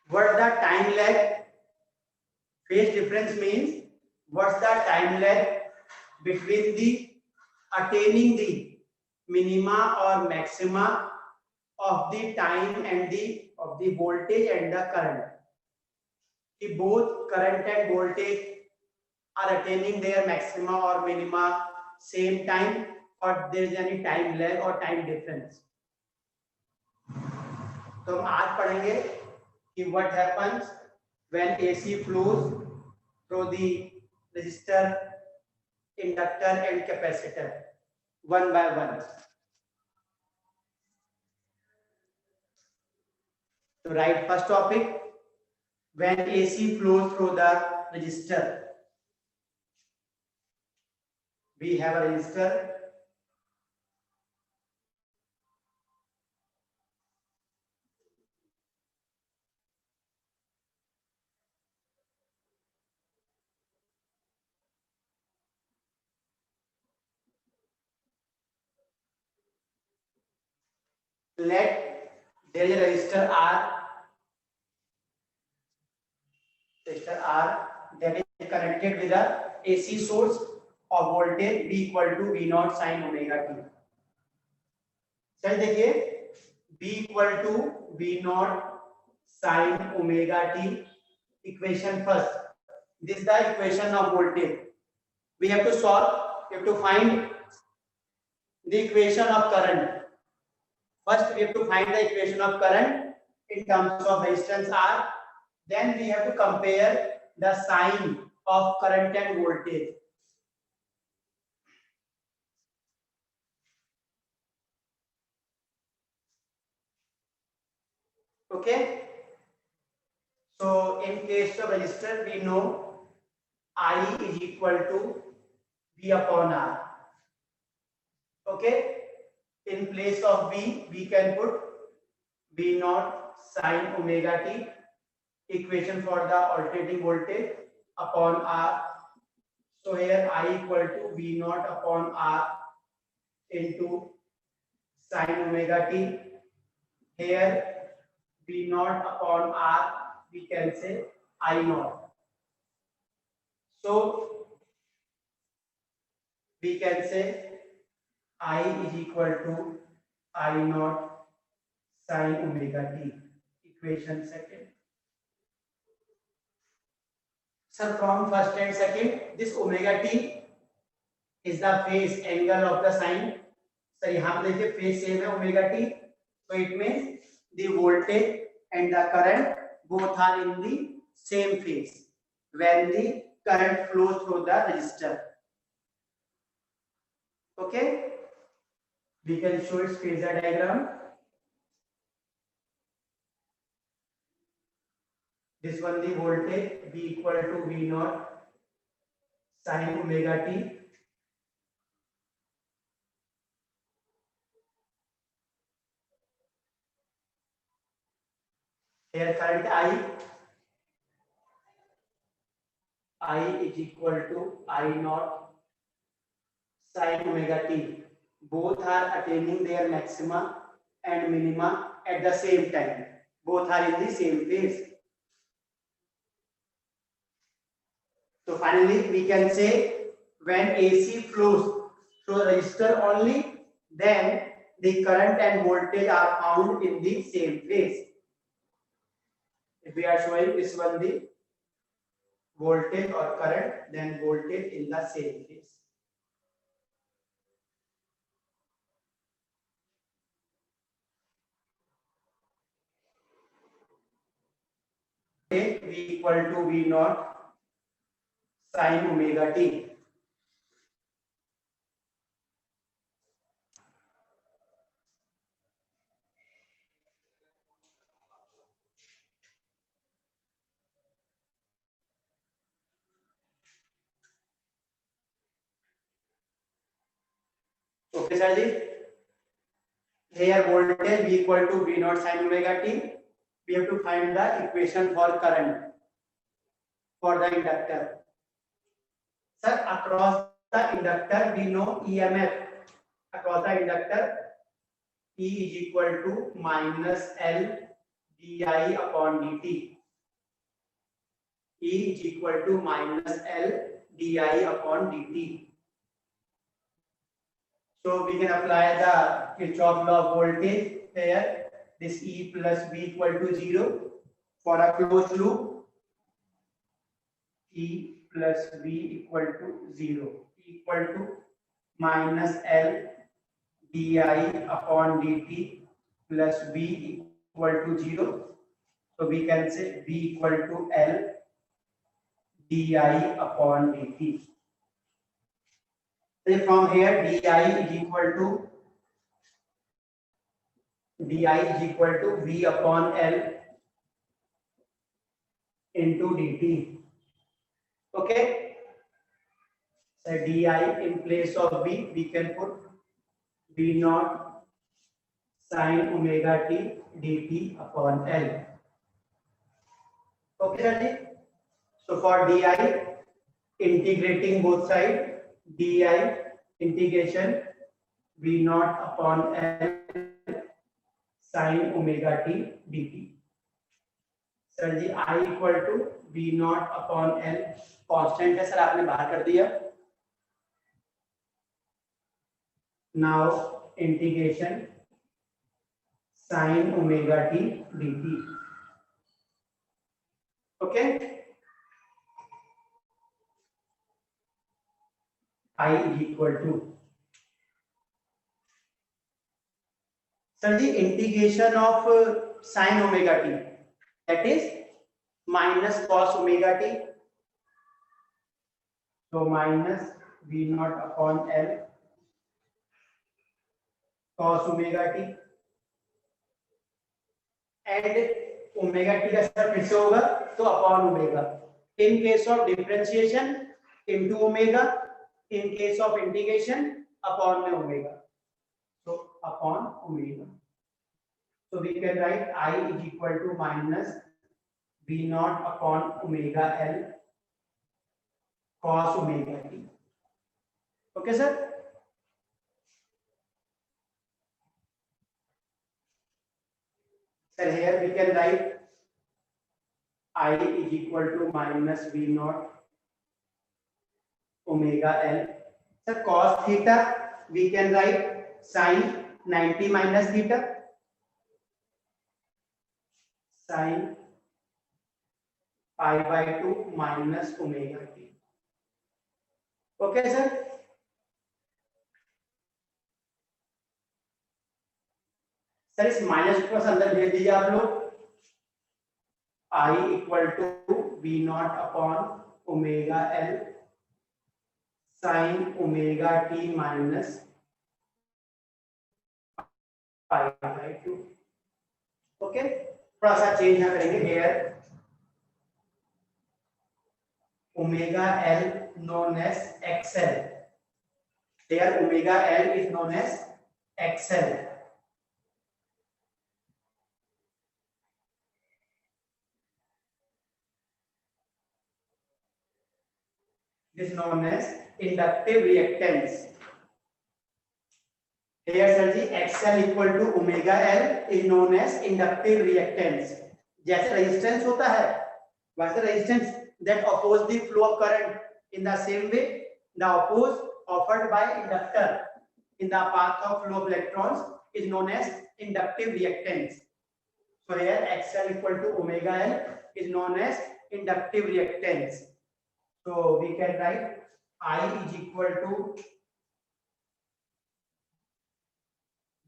What the time lag? Phase difference means what's the time lag between the attaining the minima or maxima of the time and the of the voltage and the current. If both current and voltage are attaining their maxima or minima same time, or there is any time lag or time difference. तो हम आज पढ़ेंगे कि what happens when AC flows through the resistor, inductor and capacitor one by one. So write first topic, when AC flows through the resistor. We have a resistor. Let there is a resistor R that is connected with a AC source of voltage B equal to V naught sin omega t. चल देखिए B equal to V naught sin omega t. Equation first. This is the equation of voltage. We have to solve. We have to find the equation of current. First, we have to find the equation of current in terms of resistance R. Then we have to compare the sign of current and voltage. Okay. So in case of resistor, we know I is equal to V upon R. Okay. In place of V, we can put V naught sin omega t, equation for the alternating voltage, upon R. So here I equal to V naught upon R into sin omega t. Here V naught upon R, we can say I naught. So we can say I is equal to I naught sin omega t. Equation second. Sir, from first and second, this omega t is the phase angle of the sine. Sir, यहाँ पे देखिए phase same है omega t, so it means the voltage and the current both are in the same phase when the current flows through the resistor. Okay, we can show its phasor diagram. This one the voltage V equal to V naught sin omega t. Here current I is equal to I naught sin omega t. Both are attaining their maxima and minima at the same time. Both are in the same phase. So finally, we can say when AC flows through a resistor only, then the current and voltage are found in the same phase. If we are showing this one the voltage or current, then voltage in the same phase. V equal to V naught sin omega t. Okay, sir ji. Here voltage V equal to V naught sin omega t. We have to find the equation for current for the inductor. Sir, across the inductor we know EMF. Across the inductor, E is equal to minus L di upon dt. E is equal to minus L di upon dt. So we can apply the Kirchhoff law of voltage here. This E plus V equal to 0 for a closed loop. E plus V equal to 0 equal to minus L di upon dt plus V equal to 0. So we can say V equal to L di upon dt. So from here di is equal to V upon L into dt. Okay. So di in place of V, we can put V naught sin omega t dt upon L. Okay, sir ji. So for di, integrating both sides, di integration V naught upon L sin omega t dt. Sir ji I equal to V naught upon L constant है sir, आपने बाहर कर दिया. Now integration sin omega t dt. Okay, I is equal to sir ji integration of sin omega t, that is minus cos omega t. So minus V naught upon L cos omega t and omega t का sir फिर से होगा तो upon omega. In case of differentiation into omega, in case of integration upon में omega. So upon omega. So we can write I is equal to minus V naught upon omega L cos omega t. Okay, sir. Sir, here we can write I is equal to minus V naught omega L. Sir, cos theta we can write sin 90 minus theta, sin pi by 2 minus omega t. Okay, sir. Sir इस माइनस को अंदर भेज दीजिए आप लोग. I equal to V naught upon omega L sin omega t minus pi by 2. Okay, थोड़ा सा चेंज ना करेंगे. Here omega L known as XL. Here omega L is known as XL. This is known as inductive reactance. Here sir ji XL equal to omega L is known as inductive reactance. जैसे resistance होता है वैसे resistance that oppose the flow of current, in the same way the oppose offered by inductor in the path of flow of electrons is known as inductive reactance. So here XL equal to omega L is known as inductive reactance. So we can write I is equal to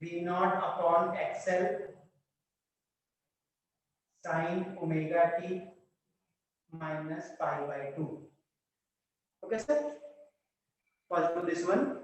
V naught upon XL sin omega t minus pi by 2. Okay, sir. First to this one.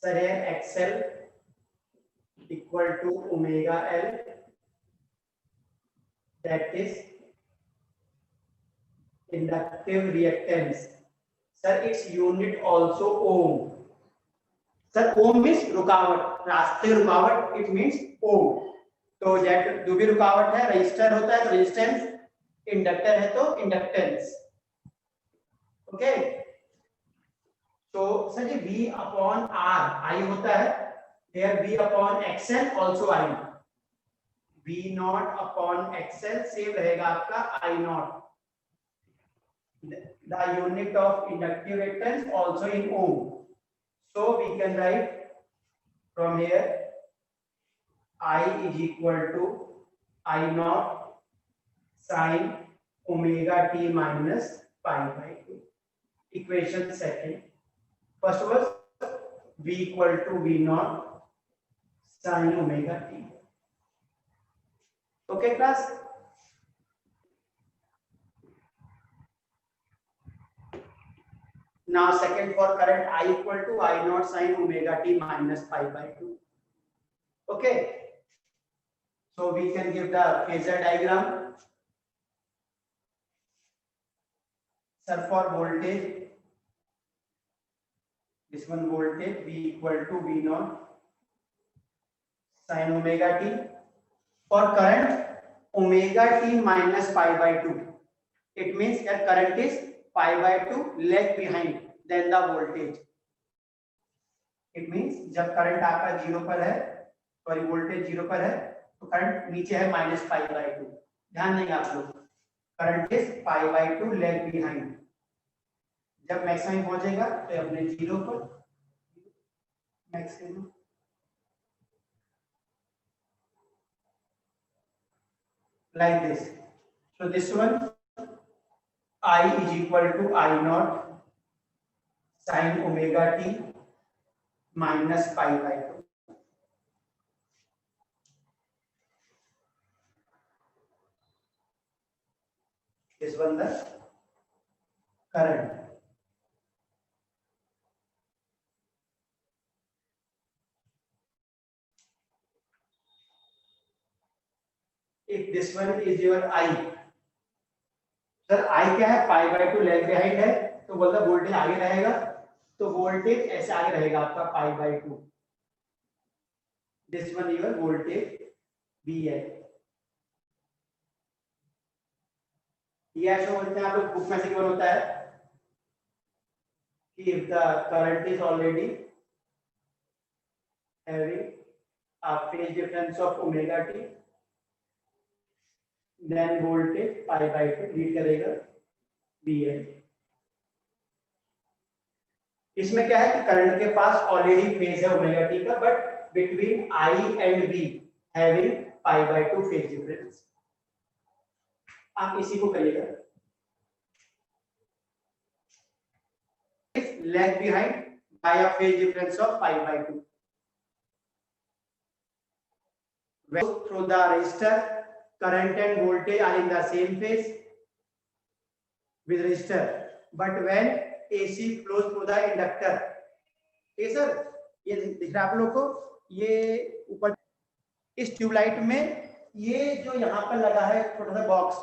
Sir, here XL equal to omega L, that is inductive reactance. Sir, its unit also ohm. Sir, ohm means रुकावट, रास्ते रुकावट, it means ohm. तो jet जो भी रुकावट है, register होता है तो रेजिस्टेंस, इंडक्टर है तो इंडक्टेंस। ओके, तो sir ji V upon R I होता है, here V upon XL also I, V naught upon XL same रहेगा आपका I naught, the unit of inductive reactance also in ohm, so we can write from here I is equal to I naught sin omega t minus pi by 2. Equation second. First was V equal to V naught sin omega t. Okay, class? Now second for current I equal to I naught sin omega t minus pi by 2. Okay. So we can give the phasor diagram. Sir, for voltage, this one voltage V equal to V naught sin omega t. For current omega t minus pi by 2. It means that current is pi by 2 lag behind than the voltage. It means जब current आपका 0 पर है, sorry voltage 0 पर है, तो current नीचे है minus pi by 2। ध्यान देंगे आप लोग, current is pi by 2 lag behind. जब मैक्सिमम पहुंचेगा तो अपने 0 पर maximum like this. So this one I is equal to I naught sin omega t minus pi by 2. This one the current. If this one is your I, sir I क्या है, pi by 2 lag behind है, तो बोलता voltage आगे रहेगा, तो voltage ऐसे आगे रहेगा आपका pi by 2। This one your voltage V है, ये ऐसे बोलते हैं आप लोग बुक में से क्या होता है कि if the current is already having a phase difference of omega t, then voltage pi by 2 lead करेगा VL। इसमें क्या है कि करंट के पास ऑलरेडी फेज है ओमेगा टी का, but between I and V having pi by 2 phase difference. आप इसी को करिएगा lag behind by a phase difference of pi by 2 through the resistor. Current and voltage are in the same phase with resistor, but when AC flows through the inductor, ये sir ये दिख रहा है आप लोग को, ये ऊपर इस ट्यूबलाइट में ये जो यहाँ पर लगा है छोटा सा box,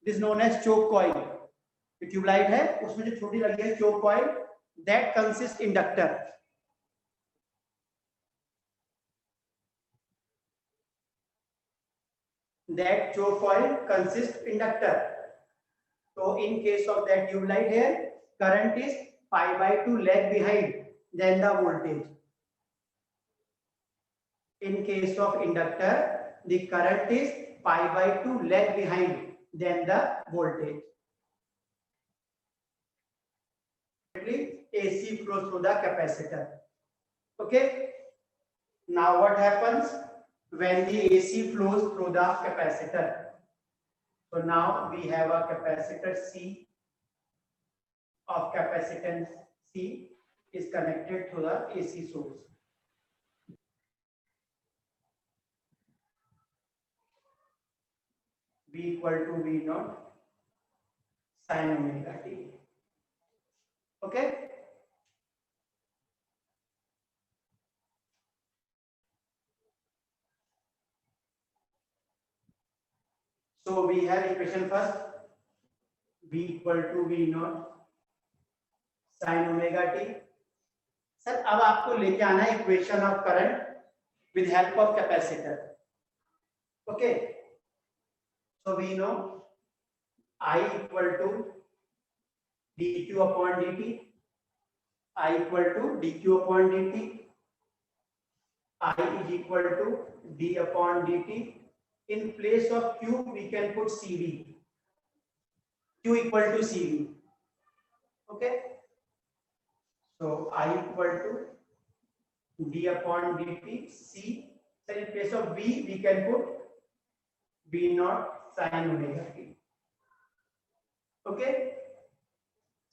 this known as choke coil. ये ट्यूबलाइट है, उसमें जो छोटी लगी है choke coil, that consist inductor. That choke coil consists inductor. So in case of that tube light here, current is pi by 2 lag behind than the voltage. In case of inductor, the current is pi by 2 lag behind than the voltage. AC flows through the capacitor. Okay. Now what happens when the AC flows through the capacitor? So now we have a capacitor C of capacitance C is connected to the AC source. V equal to V naught sin omega t. Okay. So we have equation first, V equal to V naught sin omega t. Sir अब आपको लेके आना है equation of current with help of capacitor. Okay, so we know I equal to dq upon dt, I equal to dq upon dt, I is equal to d upon dt. In place of q we can put cv, q equal to cv. Okay, so I equal to d upon dt c. So in place of v we can put v naught sin omega t. Okay,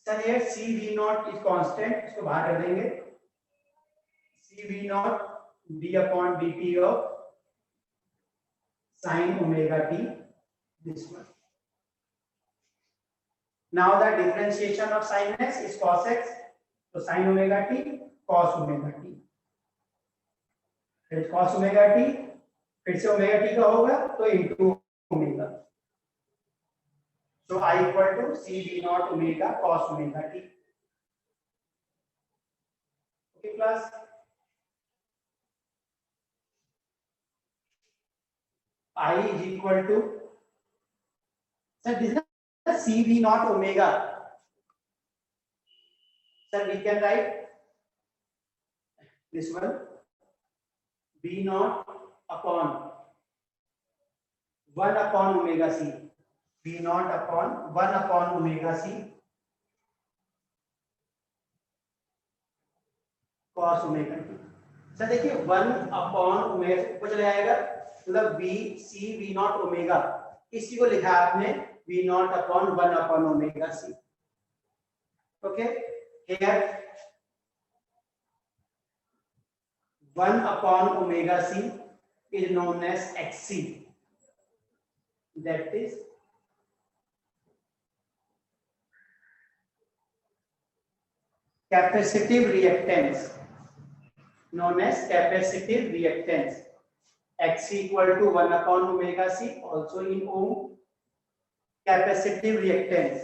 sir ये C V naught is constant, इसको बाहर कर देंगे, C V naught D upon D T of sin omega t, this one. Now the differentiation of sin x is cos x, so sin omega t cos omega t, फिर cos omega t फिर से omega t का होगा तो into omega, so I equal to c v naught omega cos omega t. Okay class, I is equal to, sir this is c v naught omega, sir we can write this one v naught upon 1 upon omega c, v naught upon 1 upon omega c cos omega t. Sir देखिए 1 upon omega ऊपर चले जाएगा, मतलब v c v not omega, इसी को लिखा है आपने v naught upon 1 upon omega c. Okay, here 1 upon omega c is known as xc, that is capacitive reactance, known as capacitive reactance. Xc equal to 1 upon omega c, also in ohm. Capacitive reactance,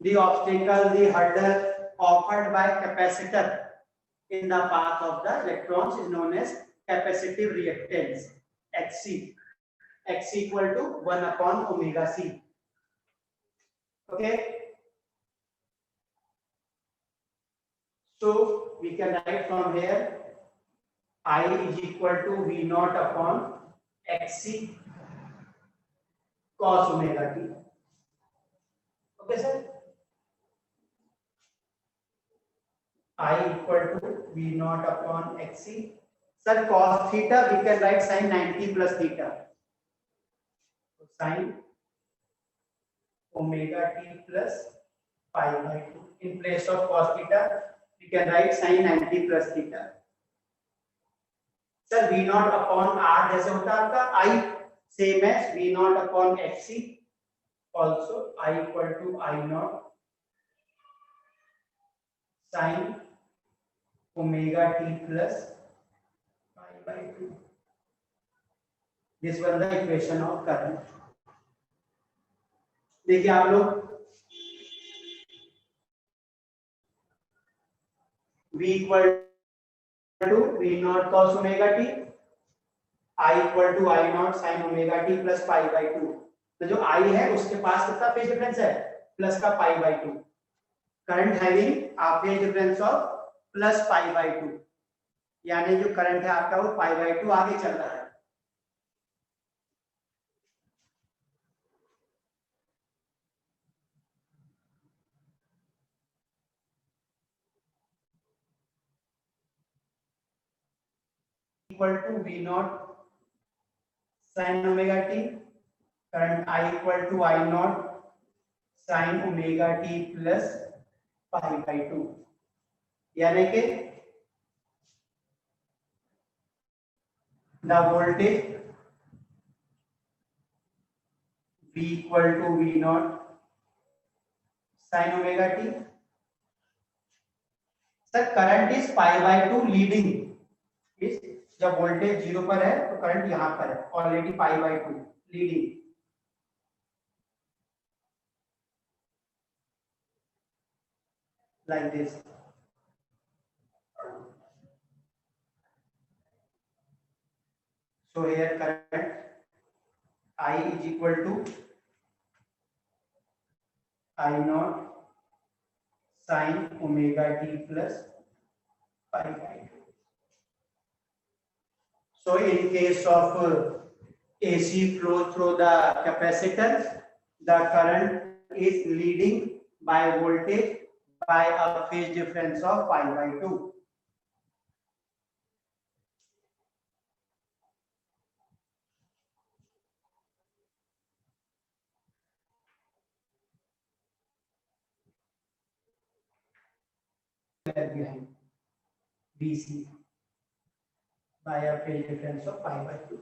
the obstacle, the hurdle offered by capacitor in the path of the electrons is known as capacitive reactance, Xc. Xc equal to 1 upon omega c. Okay, so we can write from here I is equal to v naught upon xc cos omega t. Okay sir, I equal to v naught upon xc. Sir cos theta we can write sin 90 plus theta, so sin omega t plus pi by 2. In place of cos theta we can write sin 90 plus theta. Sir v naught upon r जैसे होता है आपका I, same as v naught upon xc, also I equal to I naught sin omega t plus pi by 2. This was the equation of current. देखिए आप लोग v equal to v naught cos omega t, I equal to I naught sin omega t plus pi by 2. तो जो I है उसके पास कितना phase difference है, plus का pi by 2. Current having a phase difference of plus pi by 2, यानी जो current है आपका वो pi by 2 आगे चल रहा है. equal to v naught sin omega t, current I equal to I naught sin omega t plus pi by 2, यानी कि the voltage v equal to v naught sin omega t. Sir current is pi by 2 leading, इस जब voltage 0 पर है तो current यहां पर है already pi by 2 leading. like this. So here current I is equal to I naught sin omega t plus pi by 2. So in case of AC flow through the capacitors, the current is leading by voltage by a phase difference of pi by 2. Behind DC by a phase difference of pi by 2.